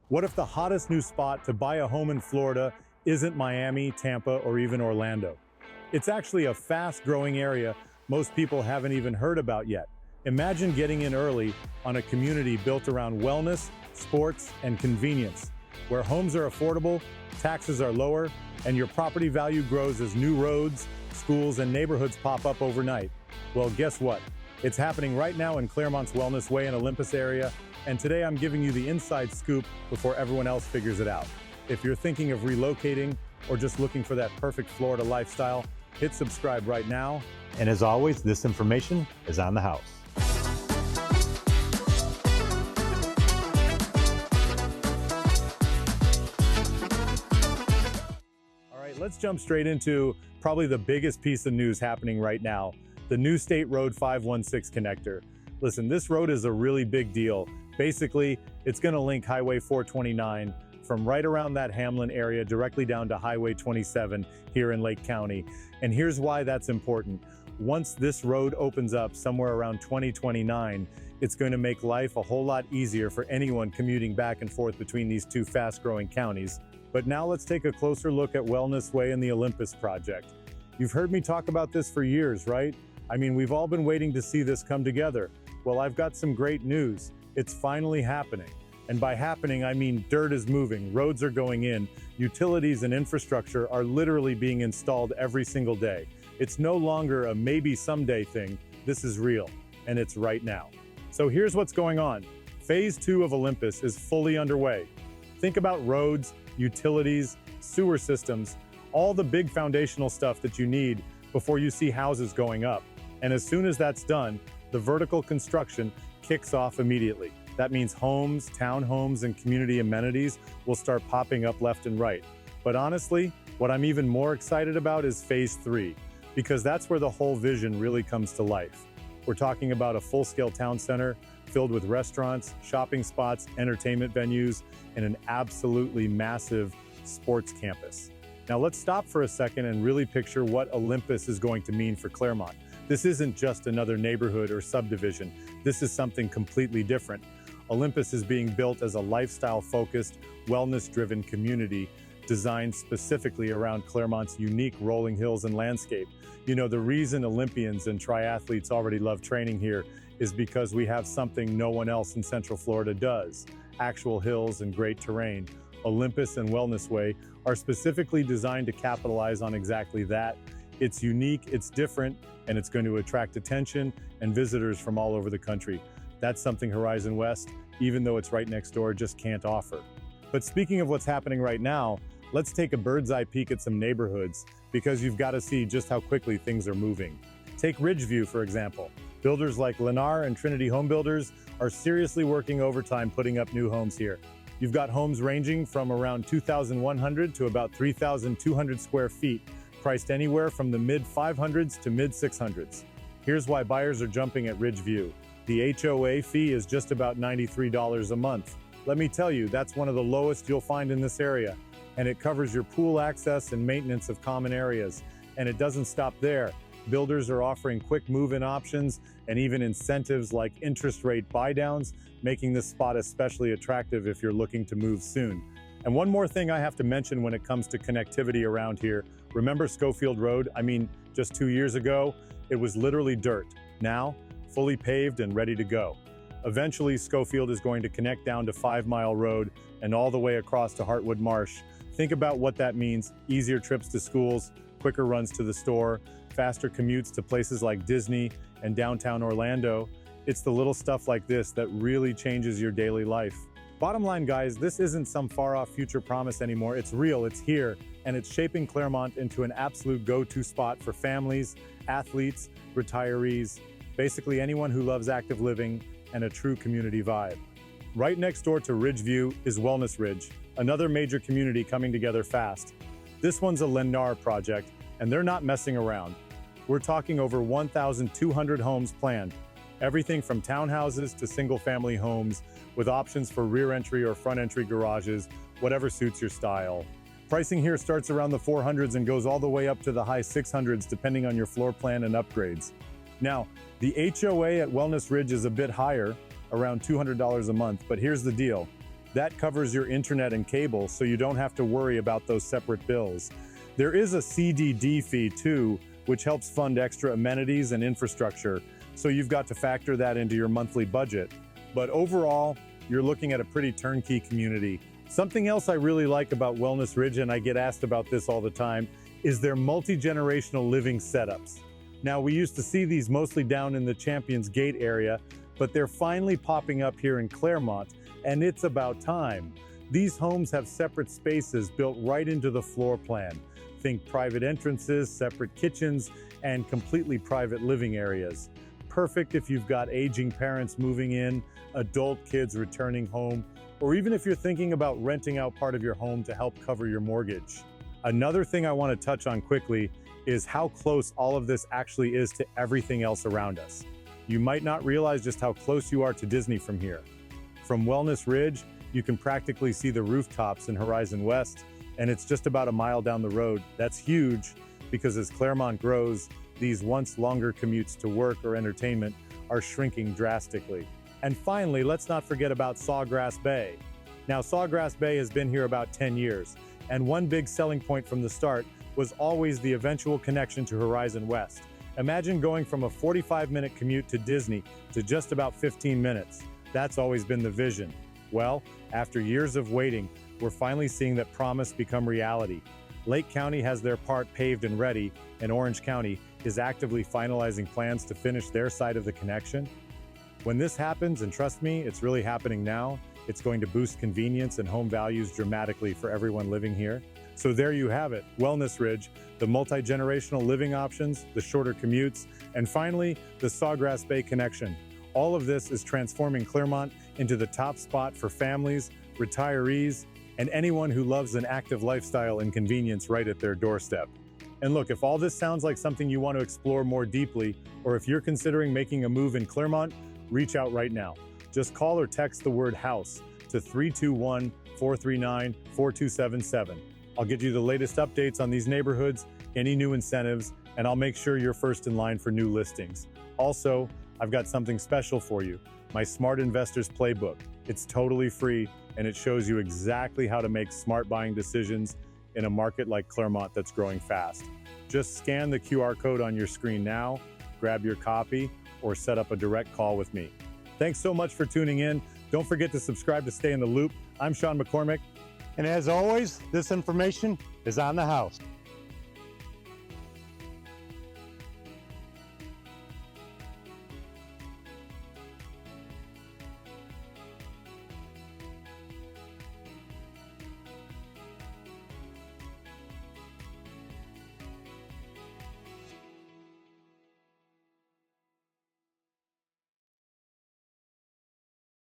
What if the hottest new spot to buy a home in Florida isn't Miami, Tampa, or even Orlando? It's actually a fast-growing area most people haven't even heard about yet. Imagine getting in early on a community built around wellness, sports, and convenience, where homes are affordable, taxes are lower, and your property value grows as new roads, schools, and neighborhoods pop up overnight. Well, guess what? It's happening right now in Clermont's Wellness Way in Olympus area, and today I'm giving you the inside scoop before everyone else figures it out. If you're thinking of relocating or just looking for that perfect Florida lifestyle, hit subscribe right now. And as always, this information is on the house. All right, let's jump straight into probably the biggest piece of news happening right now, the new State Road 516 connector. Listen, this road is a really big deal. Basically, it's going to link Highway 429 from right around that Hamlin area directly down to Highway 27 here in Lake County. And here's why that's important. Once this road opens up somewhere around 2029, it's going to make life a whole lot easier for anyone commuting back and forth between these two fast-growing counties. But now let's take a closer look at Wellness Way and the Olympus Project. You've heard me talk about this for years, right? I mean, we've all been waiting to see this come together. Well, I've got some great news. It's finally happening. And by happening, I mean dirt is moving, roads are going in, utilities and infrastructure are literally being installed every single day. It's no longer a maybe someday thing. This is real, and it's right now. So here's what's going on. Phase 2 of Olympus is fully underway. Think about roads, utilities, sewer systems, all the big foundational stuff that you need before you see houses going up. And as soon as that's done, the vertical construction kicks off immediately. That means homes, townhomes, and community amenities will start popping up left and right. But honestly, what I'm even more excited about is Phase 3, because that's where the whole vision really comes to life. We're talking about a full-scale town center filled with restaurants, shopping spots, entertainment venues, and an absolutely massive sports campus. Now let's stop for a second and really picture what Olympus is going to mean for Clermont. This isn't just another neighborhood or subdivision. This is something completely different. Olympus is being built as a lifestyle-focused, wellness-driven community designed specifically around Clermont's unique rolling hills and landscape. You know, the reason Olympians and triathletes already love training here is because we have something no one else in Central Florida does: actual hills and great terrain. Olympus and Wellness Way are specifically designed to capitalize on exactly that. It's unique, it's different, and it's going to attract attention and visitors from all over the country. That's something Horizon West, even though it's right next door, just can't offer. But speaking of what's happening right now, let's take a bird's eye peek at some neighborhoods, because you've got to see just how quickly things are moving. Take Ridgeview, for example. Builders like Lennar and Trinity Home Builders are seriously working overtime putting up new homes here. You've got homes ranging from around 2,100 to about 3,200 square feet, priced anywhere from the mid-500s to mid-600s. Here's why buyers are jumping at Ridgeview. The HOA fee is just about $93 a month. Let me tell you, that's one of the lowest you'll find in this area. And it covers your pool access and maintenance of common areas. And it doesn't stop there. Builders are offering quick move-in options and even incentives like interest rate buy-downs, making this spot especially attractive if you're looking to move soon. And one more thing I have to mention when it comes to connectivity around here. Remember Scofield Road? I mean, just 2 years ago, it was literally dirt. Now, fully paved and ready to go. Eventually, Scofield is going to connect down to 5 Mile Road and all the way across to Heartwood Marsh. Think about what that means: easier trips to schools, quicker runs to the store, faster commutes to places like Disney and downtown Orlando. It's the little stuff like this that really changes your daily life. Bottom line, guys, this isn't some far-off future promise anymore. It's real, it's here, and it's shaping Clermont into an absolute go-to spot for families, athletes, retirees, basically anyone who loves active living and a true community vibe. Right next door to Ridgeview is Wellness Ridge, another major community coming together fast. This one's a Lennar project, and they're not messing around. We're talking over 1,200 homes planned, everything from townhouses to single-family homes, with options for rear entry or front entry garages, whatever suits your style. Pricing here starts around the 400s and goes all the way up to the high 600s depending on your floor plan and upgrades. Now, the HOA at Wellness Ridge is a bit higher, around $200 a month, but here's the deal. That covers your internet and cable, so you don't have to worry about those separate bills. There is a CDD fee too, which helps fund extra amenities and infrastructure, so you've got to factor that into your monthly budget. But overall, you're looking at a pretty turnkey community. Something else I really like about Wellness Ridge, and I get asked about this all the time, is their multi-generational living setups. Now, we used to see these mostly down in the Champions Gate area, but they're finally popping up here in Clermont, and it's about time. These homes have separate spaces built right into the floor plan. Think private entrances, separate kitchens, and completely private living areas. Perfect if you've got aging parents moving in, adult kids returning home, or even if you're thinking about renting out part of your home to help cover your mortgage. Another thing I want to touch on quickly is how close all of this actually is to everything else around us. You might not realize just how close you are to Disney from here. From Wellness Ridge, you can practically see the rooftops in Horizon West, and it's just about a mile down the road. That's huge because as Clermont grows, these once longer commutes to work or entertainment are shrinking drastically. And finally, let's not forget about Sawgrass Bay. Now, Sawgrass Bay has been here about 10 years, and one big selling point from the start was always the eventual connection to Horizon West. Imagine going from a 45-minute commute to Disney to just about 15 minutes. That's always been the vision. Well, after years of waiting, we're finally seeing that promise become reality. Lake County has their part paved and ready, and Orange County is actively finalizing plans to finish their side of the connection. When this happens, and trust me, it's really happening now, it's going to boost convenience and home values dramatically for everyone living here. So there you have it, Wellness Ridge, the multi-generational living options, the shorter commutes, and finally, the Sawgrass Bay connection. All of this is transforming Clermont into the top spot for families, retirees, and anyone who loves an active lifestyle and convenience right at their doorstep. And look, if all this sounds like something you want to explore more deeply, or if you're considering making a move in Clermont, reach out right now. Just call or text the word house to 321-439-4277. I'll get you the latest updates on these neighborhoods, any new incentives, and I'll make sure you're first in line for new listings. Also, I've got something special for you, my Smart Investors Playbook. It's totally free, and it shows you exactly how to make smart buying decisions in a market like Clermont that's growing fast. Just scan the QR code on your screen now, grab your copy, or set up a direct call with me. Thanks so much for tuning in. Don't forget to subscribe to stay in the loop. I'm Sean McCormick. And as always, this information is on the house.